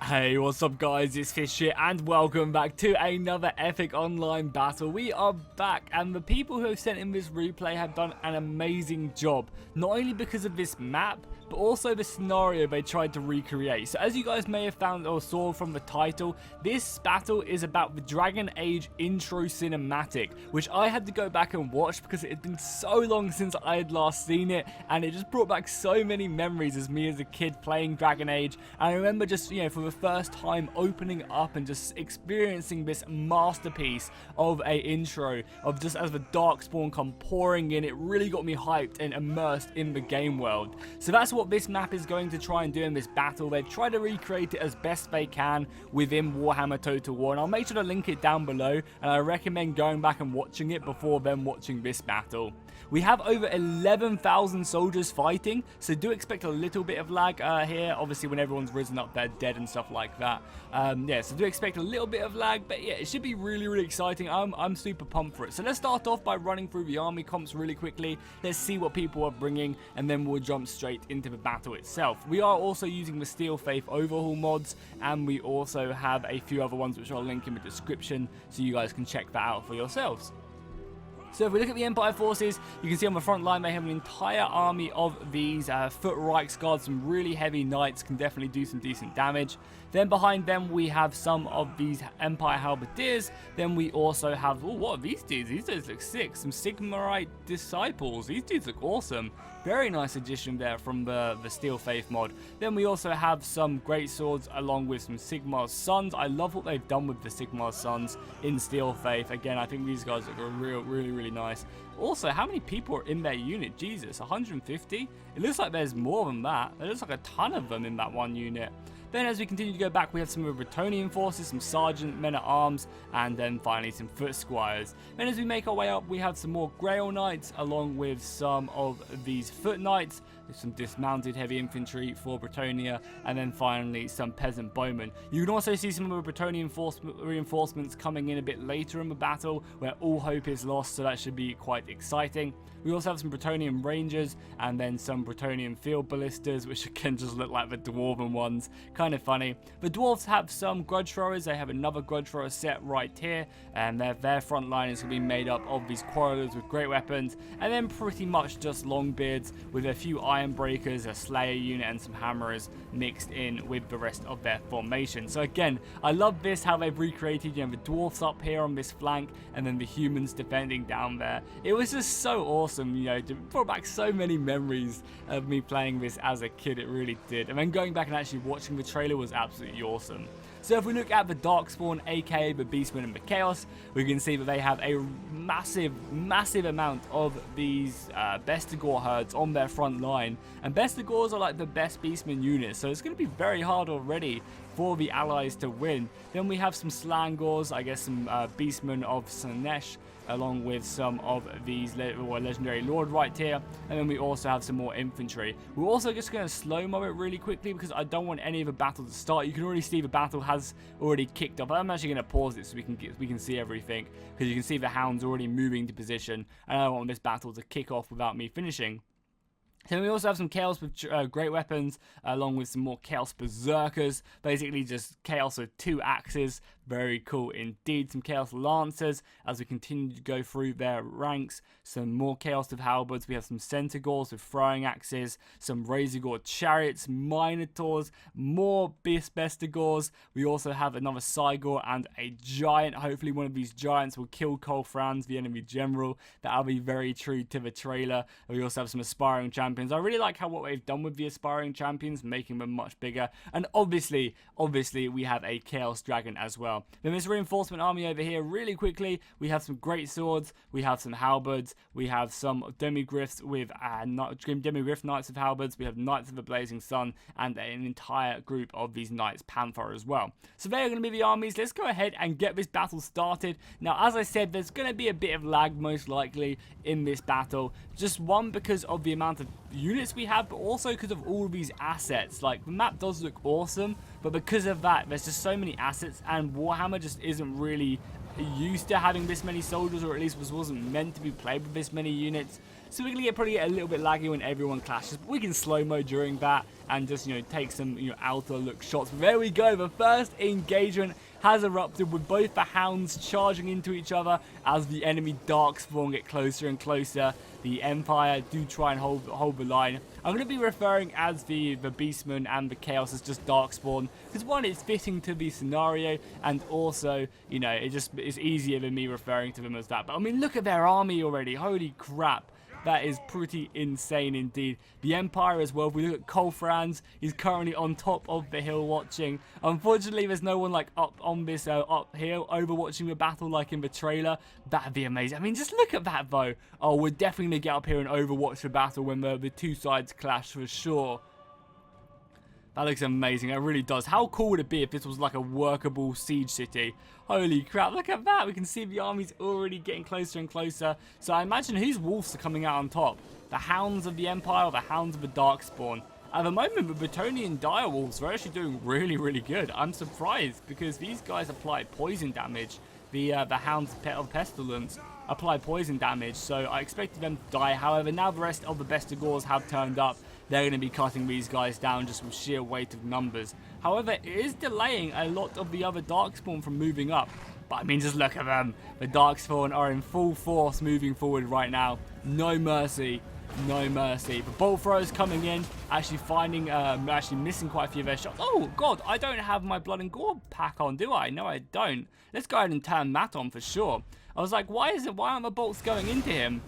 Hey, what's up guys, it's Fish here and welcome back to another epic online battle. We are back and the people who have sent in this replay have done an amazing job. Not only because of this map, but also the scenario they tried to recreate. So as you guys may have found or saw from the title, this battle is about the Dragon Age intro cinematic, which I had to go back and watch because it had been so long since I had last seen it, and it just brought back so many memories as me as a kid playing Dragon Age. And I remember just, you know, for the first time opening up and just experiencing this masterpiece of a intro of just as the Darkspawn come pouring in. It really got me hyped and immersed in the game world. So that's what this map is going to try and do in this battle. They've tried to recreate it as best they can within Warhammer Total War, and I'll make sure to link it down below, and I recommend going back and watching it before then watching this battle. We have over 11,000 soldiers fighting, so do expect a little bit of lag here. Obviously, when everyone's risen up, they're dead and stuff like that. Yeah, so do expect a little bit of lag, but yeah, it should be really, really exciting. I'm super pumped for it. So let's start off by running through the army comps really quickly. Let's see what people are bringing, and then we'll jump straight into the battle itself. We are also using the Steel Faith overhaul mods, and we also have a few other ones which I'll link in the description, so you guys can check that out for yourselves. So if we look at the Empire forces, you can see on the front line they have an entire army of these foot Reichsguards. Some really heavy knights can definitely do some decent damage. Then behind them we have some of these Empire halberdiers. Then we also have, oh, what are these dudes? These dudes look sick. Some Sigmarite disciples. These dudes look awesome. Very nice addition there from the Steel Faith mod. Then we also have some great swords along with some Sigmar's Sons. I love what they've done with the Sigmar's Sons in Steel Faith. Again, I think these guys look really nice. Also, how many people are in their unit? Jesus, 150? It looks like there's more than that. There looks like a ton of them in that one unit. Then as we continue to go back, we have some of the Brettonian forces, some sergeant men-at-arms, and then finally some foot squires. Then as we make our way up, we have some more Grail knights along with some of these foot knights, some dismounted heavy infantry for Brettonia, and then finally some peasant bowmen. You can also see some of the Brettonian reinforcements coming in a bit later in the battle, where all hope is lost, so that should be quite exciting. We also have some Brettonian Rangers, and then some Brettonian Field Ballistas, which again just look like the Dwarven ones. Kind of funny. The Dwarfs have some Grudge Throwers. They have another Grudge Thrower set right here, and their front line is going to be made up of these Quarrelers with great weapons, and then pretty much just Longbeards with a few Iron Breakers, a Slayer unit, and some Hammerers mixed in with the rest of their formation. So again, I love this, how they've recreated, you know, the Dwarfs up here on this flank, and then the humans defending down there. It was just so awesome. You know, it brought back so many memories of me playing this as a kid. It really did. And then going back and actually watching the trailer was absolutely awesome. So if we look at the Darkspawn, aka the Beastmen and the Chaos, we can see that they have a massive amount of these Bestigor herds on their front line. And Bestigors are like the best Beastmen units, so it's going to be very hard already for the allies to win. Then we have some Slangors, I guess some Beastmen of Slanesh, along with some of these legendary Lord right here, and then we also have some more infantry. We're also just going to slow-mo it really quickly because I don't want any of the battle to start. You can already see the battle has already kicked off. I'm actually going to pause it so we can see everything, because you can see the hounds already moving to position, and I don't want this battle to kick off without me finishing. Then we also have some Chaos with great weapons, along with some more Chaos Berserkers. Basically just Chaos with 2 axes. Very cool indeed. Some Chaos Lancers as we continue to go through their ranks. Some more Chaos with halberds. We have some Centaurs with throwing axes. Some Razorgore Chariots, Minotaurs, more Bestigors. We also have another Cygor and a Giant. Hopefully one of these Giants will kill Franz, the enemy general. That'll be very true to the trailer. We also have some Aspiring Champions. I really like what they've done with the Aspiring Champions, making them much bigger. And obviously we have a Chaos Dragon as well. Then this reinforcement army over here, really quickly, we have some great swords, we have some halberds, we have some demigriffs with demigriff knights with halberds, we have knights of the blazing sun, and an entire group of these knights panther as well. So they are going to be the armies. Let's go ahead and get this battle started. Now, as I said, there's going to be a bit of lag most likely in this battle. Just one, because of the amount of units we have, but also because of all of these assets. Like, the map does look awesome, but because of that, there's just so many assets, and Warhammer just isn't really used to having this many soldiers, or at least wasn't meant to be played with this many units. So we're going to probably get a little bit laggy when everyone clashes, but we can slow-mo during that and just, take some, outer look shots. But there we go. The first engagement has erupted with both the hounds charging into each other as the enemy darkspawn get closer and closer. The Empire do try and hold the line. I'm going to be referring as the Beastmen and the Chaos as just darkspawn, because one, it's fitting to the scenario, and also, it's easier than me referring to them as that. But I mean, look at their army already. Holy crap. That is pretty insane indeed. The Empire as well, if we look at Franz, he's currently on top of the hill watching. Unfortunately, there's no one like up on this uphill overwatching the battle like in the trailer. That'd be amazing. I mean, just look at that though. Oh, we're definitely going to get up here and overwatch the battle when the two sides clash for sure. That looks amazing. It really does. How cool would it be if this was like a workable siege city? Holy crap, look at that. We can see the army's already getting closer and closer. So I imagine whose wolves are coming out on top? The Hounds of the Empire or the Hounds of the Darkspawn? At the moment, the Brettonian direwolves are actually doing really, really good. I'm surprised because these guys apply poison damage. The Hounds of Pestilence apply poison damage, so I expected them to die. However, now the rest of the Bestigors have turned up. They're going to be cutting these guys down just with sheer weight of numbers. However, it is delaying a lot of the other Darkspawn from moving up. But I mean, just look at them. The Darkspawn are in full force moving forward right now. No mercy. No mercy. The bolt throwers coming in, actually missing quite a few of their shots. Oh, God, I don't have my blood and gore pack on, do I? No, I don't. Let's go ahead and turn that on for sure. I was like, why aren't the bolts going into him?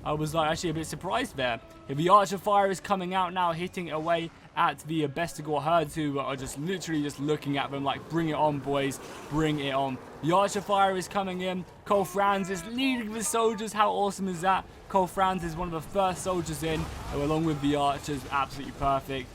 I was like actually a bit surprised there. If the Archer Fire is coming out now, hitting away at the Bestigor herds who are just literally just looking at them like, bring it on, boys, bring it on. The Archer Fire is coming in. Franz is leading the soldiers. How awesome is that? Franz is one of the first soldiers in, along with the archers. Absolutely perfect.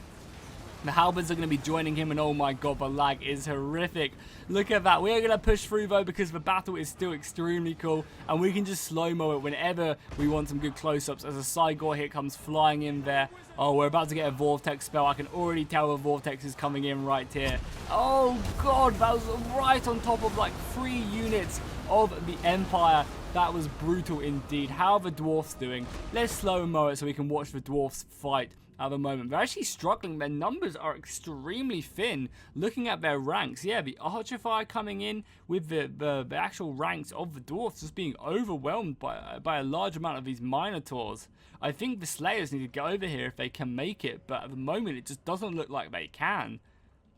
The halberds are going to be joining him, and oh my god, the lag is horrific. Look at that. We are going to push through though because the battle is still extremely cool, and we can just slow-mo it whenever we want some good close-ups as a Cygor hit comes flying in there. Oh, we're about to get a Vortex spell. I can already tell the Vortex is coming in right here. Oh god, that was right on top of like 3 units of the Empire. That was brutal indeed. How are the Dwarfs doing? Let's slow-mo it so we can watch the Dwarfs fight. At the moment, they're actually struggling. Their numbers are extremely thin. Looking at their ranks, yeah, the Archer Fire coming in with the actual ranks of the Dwarfs just being overwhelmed by a large amount of these Minotaurs. I think the Slayers need to get over here if they can make it, but at the moment it just doesn't look like they can.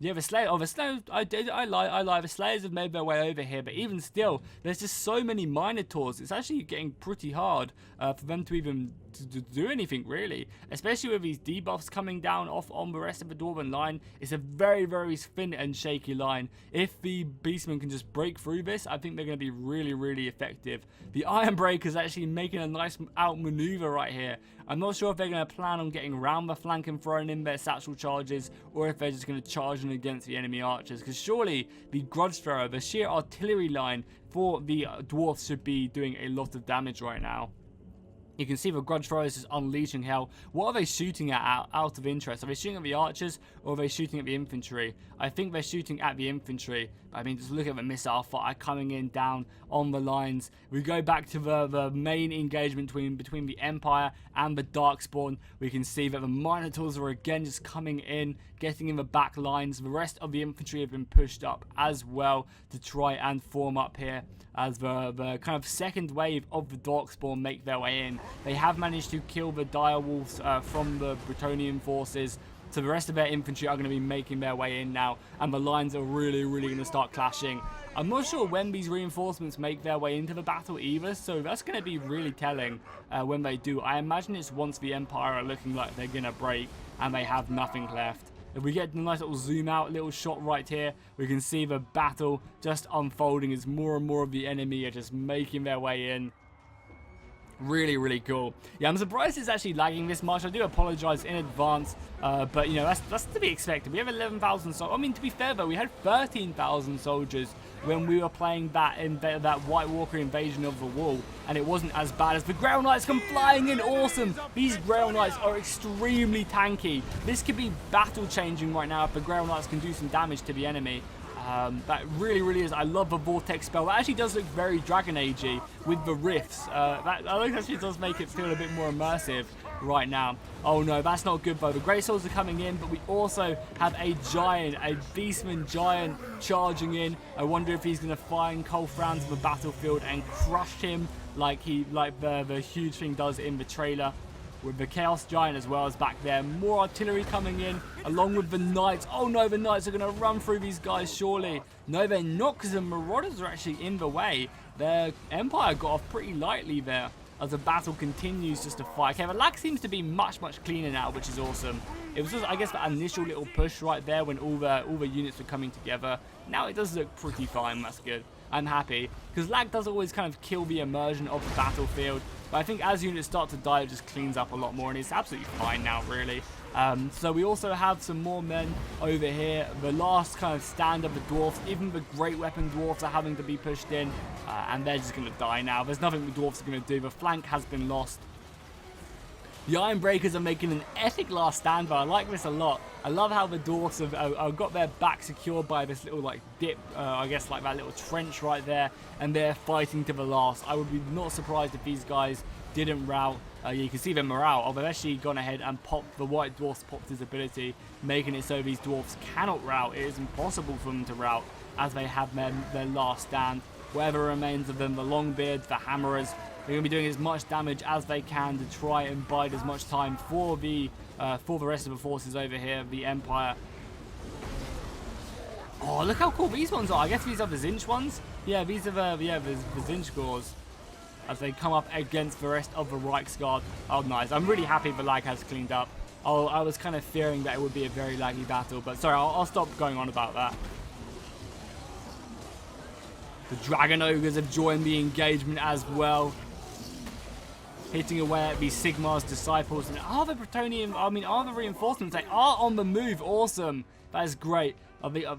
Yeah, the Slayers, I lie, the Slayers have made their way over here, but even still, there's just so many Minotaurs, it's actually getting pretty hard for them to even do anything, really. Especially with these debuffs coming down off on the rest of the Dwarven line, it's a very, very thin and shaky line. If the Beastmen can just break through this, I think they're going to be really, really effective. The Ironbreaker is actually making a nice outmaneuver right here. I'm not sure if they're going to plan on getting around the flank and throwing in their satchel charges, or if they're just going to charge in against the enemy archers. Because surely the Grudge Thrower, the sheer artillery line for the Dwarfs should be doing a lot of damage right now. You can see the Grudge Throwers just unleashing hell. What are they shooting at out of interest? Are they shooting at the archers or are they shooting at the infantry? I think they're shooting at the infantry. I mean, just look at the missile fire coming in down on the lines. We go back to the main engagement between the Empire and the Darkspawn. We can see that the Minotaurs are again just coming in, getting in the back lines. The rest of the infantry have been pushed up as well to try and form up here as the kind of second wave of the Darkspawn make their way in. They have managed to kill the direwolves from the Brettonian forces. So the rest of their infantry are going to be making their way in now, and the lines are really, really going to start clashing. I'm not sure when these reinforcements make their way into the battle either, so that's going to be really telling when they do. I imagine it's once the Empire are looking like they're going to break and they have nothing left. If we get a nice little zoom out, little shot right here, we can see the battle just unfolding as more and more of the enemy are just making their way in. Really, really cool. Yeah, I'm surprised it's actually lagging this much. I do apologize in advance, but you know, that's to be expected. We have 11,000 soldiers. I mean, to be fair though, we had 13,000 soldiers when we were playing that White Walker invasion of the wall, and it wasn't as bad as the Grail Knights come flying in. Awesome. These Grail Knights are extremely tanky. This could be battle changing right now if the Grail Knights can do some damage to the enemy. That really is. I love the vortex spell. That actually does look very Dragon Age-y with the rifts. That I think actually does make it feel a bit more immersive right now. Oh no, that's not good though. The great swords are coming in, but we also have a giant, a Beastman giant charging in. I wonder if he's going to find Franz on the battlefield and crush him like the huge thing does in the trailer. With the Chaos Giant as well as back there. More artillery coming in along with the Knights. Oh no, the Knights are going to run through these guys surely. No, they're not, because the Marauders are actually in the way. Their Empire got off pretty lightly there as the battle continues just to fight. Okay, the lag seems to be much cleaner now, which is awesome. It was just, I guess, that initial little push right there when all the units were coming together. Now it does look pretty fine. That's good. I'm happy, because lag does always kind of kill the immersion of the battlefield. But I think as units start to die, it just cleans up a lot more, and it's absolutely fine now, really. So we also have some more men over here. The last kind of stand of the Dwarfs, even the great weapon Dwarfs are having to be pushed in, and they're just going to die now. There's nothing the Dwarfs are going to do. The flank has been lost. The Ironbreakers are making an epic last stand, but I like this a lot. I love how the Dwarfs have got their back secured by this little like dip, I guess like that little trench right there, and they're fighting to the last. I would be not surprised if these guys didn't rout. You can see their morale. Oh, they've actually gone ahead and popped, the White Dwarfs popped his ability, making it so these Dwarfs cannot rout. It is impossible for them to rout as they have their last stand. Whatever remains of them, the Longbeards, the Hammerers, they're going to be doing as much damage as they can to try and bide as much time for the rest of the forces over here, the Empire. Oh, look how cool these ones are. I guess these are the Zinch ones. Yeah, these are the Zinch Gores as they come up against the rest of the Reichsguard. Oh, nice. I'm really happy the lag has cleaned up. Oh, I was kind of fearing that it would be a very laggy battle, but sorry, I'll stop going on about that. The Dragon Ogres have joined the engagement as well, hitting away at these Sigmar's disciples. And are the Brettonian, are the reinforcements? They are on the move. Awesome. That is great.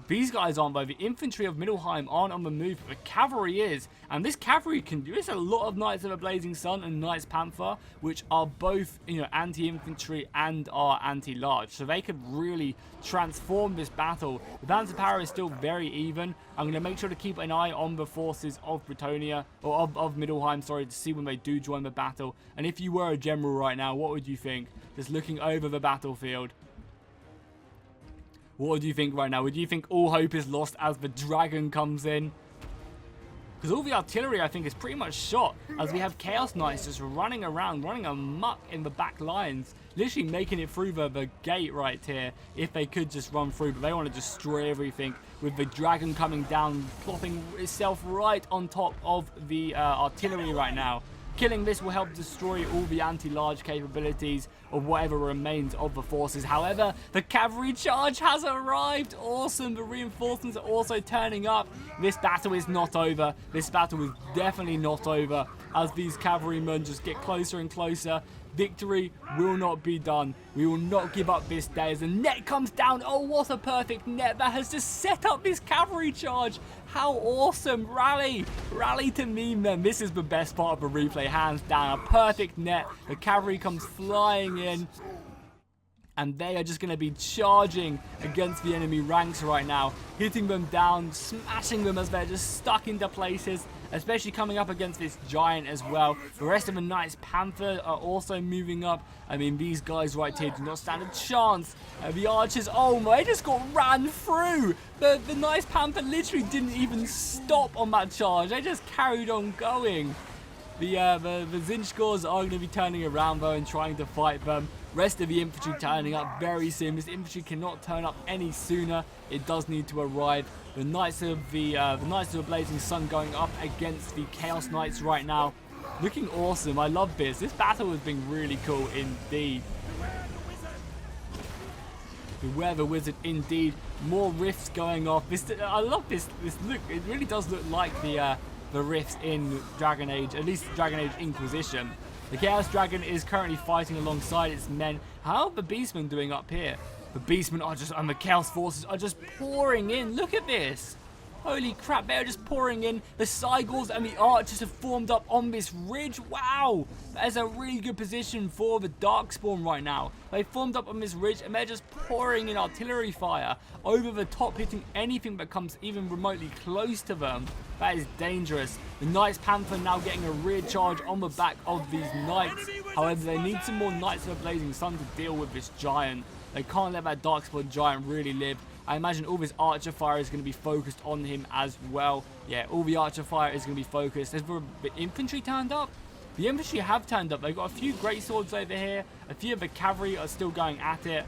These guys aren't, though. The infantry of Middelheim aren't on the move, but the cavalry is. And this cavalry can do. There's a lot of Knights of the Blazing Sun and Knights Panther, which are both, anti-infantry and are anti-large. So they could really transform this battle. The balance of power is still very even. I'm going to make sure to keep an eye on the forces of Brettonia, or of Middelheim, sorry, to see when they do join the battle. And if you were a general right now, what would you think? Just looking over the battlefield. What do you think right now? Would you think all hope is lost as the dragon comes in? Because all the artillery, I think, is pretty much shot as we have Chaos Knights just running around, running amok in the back lines, literally making it through the gate right here if they could just run through. But they want to destroy everything with the dragon coming down, plopping itself right on top of the artillery right now. Killing this will help destroy all the anti-large capabilities of whatever remains of the forces. However, the cavalry charge has arrived. Awesome. The reinforcements are also turning up. This battle is not over. This battle is definitely not over as these cavalrymen just get closer and closer. Victory will not be done. We will not give up this day as the net comes down. Oh, what a perfect net that has just set up this cavalry charge. How awesome. Rally. Rally to me, men. This is the best part of the replay, hands down. A perfect net. The cavalry comes flying in, and they are just going to be charging against the enemy ranks right now, hitting them down, smashing them as they're just stuck into places, especially coming up against this giant as well. The rest of the Knights Panther are also moving up. I mean, these guys right here do not stand a chance. The archers, oh my, they just got ran through. The Knights Panther literally didn't even stop on that charge. They just carried on going. The Zinchgors are going to be turning around though and trying to fight them. Rest of the infantry turning up very soon. This infantry cannot turn up any sooner. It does need to arrive. The Knights of the Blazing Sun going up against the Chaos Knights right now. Looking awesome. I love this. This battle has been really cool indeed. Beware the Wizard indeed. More rifts going off. I love this look. It really does look like the rifts in Dragon Age, at least Dragon Age Inquisition. The Chaos Dragon is currently fighting alongside its men. How are the Beastmen doing up here? The Beastmen are just, and the Chaos forces are just pouring in. Look at this. Holy crap, they're just pouring in. The Cygles and the Archers have formed up on this ridge. Wow, that is a really good position for the Darkspawn right now. They formed up on this ridge and they're just pouring in artillery fire over the top, hitting anything that comes even remotely close to them. That is dangerous. The Knights Panther now getting a rear charge on the back of these Knights. However, they need some more Knights of the Blazing Sun to deal with this Giant. They can't let that Darkspawn Giant really live. I imagine all this archer fire is going to be focused on him as well. Yeah, all the archer fire is going to be focused. Has the infantry turned up? The infantry have turned up. They've got a few great swords over here. A few of the cavalry are still going at it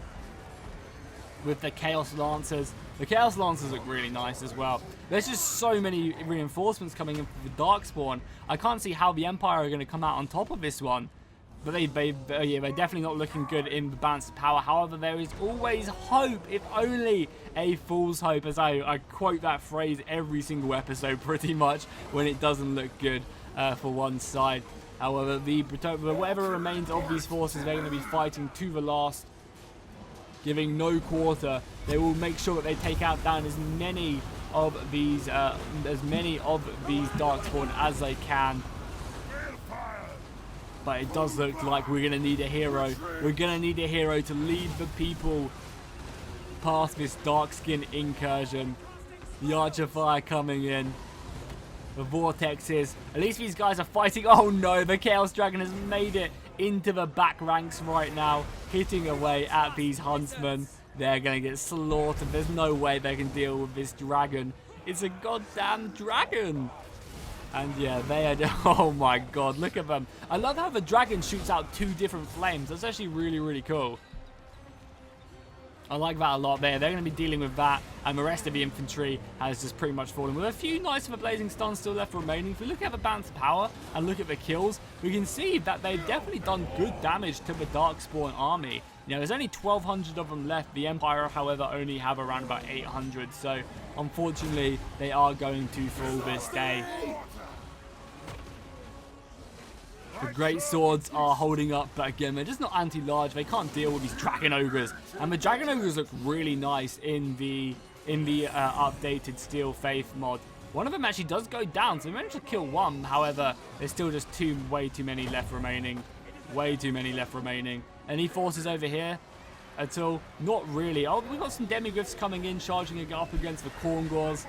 with the Chaos Lancers. The Chaos Lancers look really nice as well. There's just so many reinforcements coming in for the Darkspawn. I can't see how the Empire are going to come out on top of this one. But they're definitely not looking good in the balance of power. However, there is always hope, if only a fool's hope, as I quote that phrase every single episode pretty much when it doesn't look good for one side. However, whatever remains of these forces, they're going to be fighting to the last, giving no quarter. They will make sure that they take out down as many of these Darkspawn as they can. But it does look like we're going to need a hero. We're going to need a hero to lead the people past this Darkskin incursion. The Archer Fire coming in. The Vortexes. At least these guys are fighting. Oh no, the Chaos Dragon has made it into the back ranks right now. Hitting away at these Huntsmen. They're going to get slaughtered. There's no way they can deal with this dragon. It's a goddamn dragon. And yeah, they are, oh my god, look at them. I love how the dragon shoots out 2 different flames. That's actually really, really cool. I like that a lot there. They're going to be dealing with that. And the rest of the infantry has just pretty much fallen. With a few Knights of the Blazing Sun still left remaining. If we look at the balance of power and look at the kills, we can see that they've definitely done good damage to the Darkspawn army. You know, there's only 1,200 of them left. The Empire, however, only have around about 800. So, unfortunately, they are going to fall this day. The Great Swords are holding up, but again, they're just not anti-large. They can't deal with these Dragon Ogres. And the Dragon Ogres look really nice in the updated Steel Faith mod. One of them actually does go down, so we managed to kill one. However, there's still just way too many left remaining. Way too many left remaining. Any forces over here at all? Not really. Oh, we've got some Demigryphs coming in, charging up against the Korngors.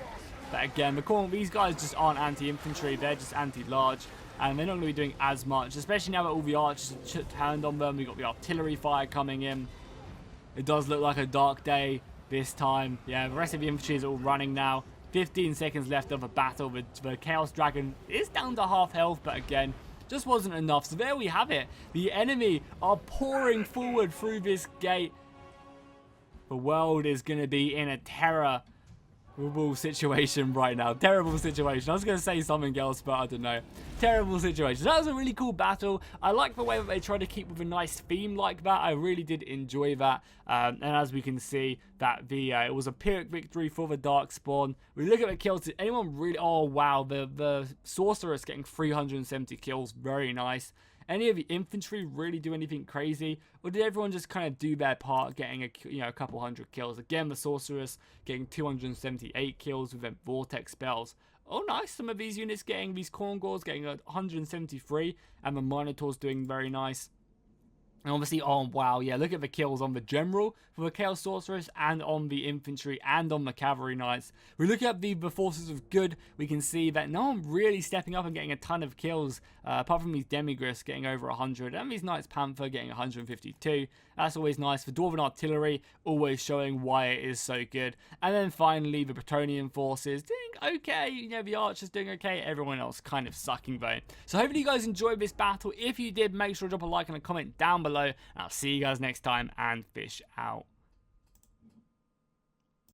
But again, these guys just aren't anti-infantry. They're just anti-large. And they're not going to be doing as much, especially now that all the archers are turned on them. We've got the artillery fire coming in. It does look like a dark day this time. Yeah, the rest of the infantry is all running now. 15 seconds left of a battle. The Chaos Dragon is down to half health, but again, just wasn't enough. So there we have it. The enemy are pouring forward through this gate. The world is going to be in a terrible situation right now. Terrible situation. I was going to say something else, but I don't know. Terrible situation. That was a really cool battle. I like the way that they tried to keep with a nice theme like that. I really did enjoy that. And as we can see, that it was a Pyrrhic victory for the Darkspawn. We look at the kills. Did anyone really... Oh, wow. The Sorceress getting 370 kills. Very nice. Any of the infantry really do anything crazy? Or did everyone just kind of do their part, getting a couple hundred kills? Again, the Sorceress getting 278 kills with them Vortex spells. Oh, nice. Some of these units getting, these Korngors getting 173. And the Minotaurs doing very nice. And obviously, oh wow, yeah, look at the kills on the General for the Chaos Sorceress and on the Infantry and on the Cavalry Knights. We look at the forces of good, we can see that no one really stepping up and getting a ton of kills, apart from these Demigryphs getting over 100, and these Knights Panther getting 152. That's always nice. The Dwarven Artillery always showing why it is so good. And then finally, the Brettonian forces doing okay. You know, the Archers doing okay. Everyone else kind of sucking though. So hopefully you guys enjoyed this battle. If you did, make sure to drop a like and a comment down below. And I'll see you guys next time, and fish out.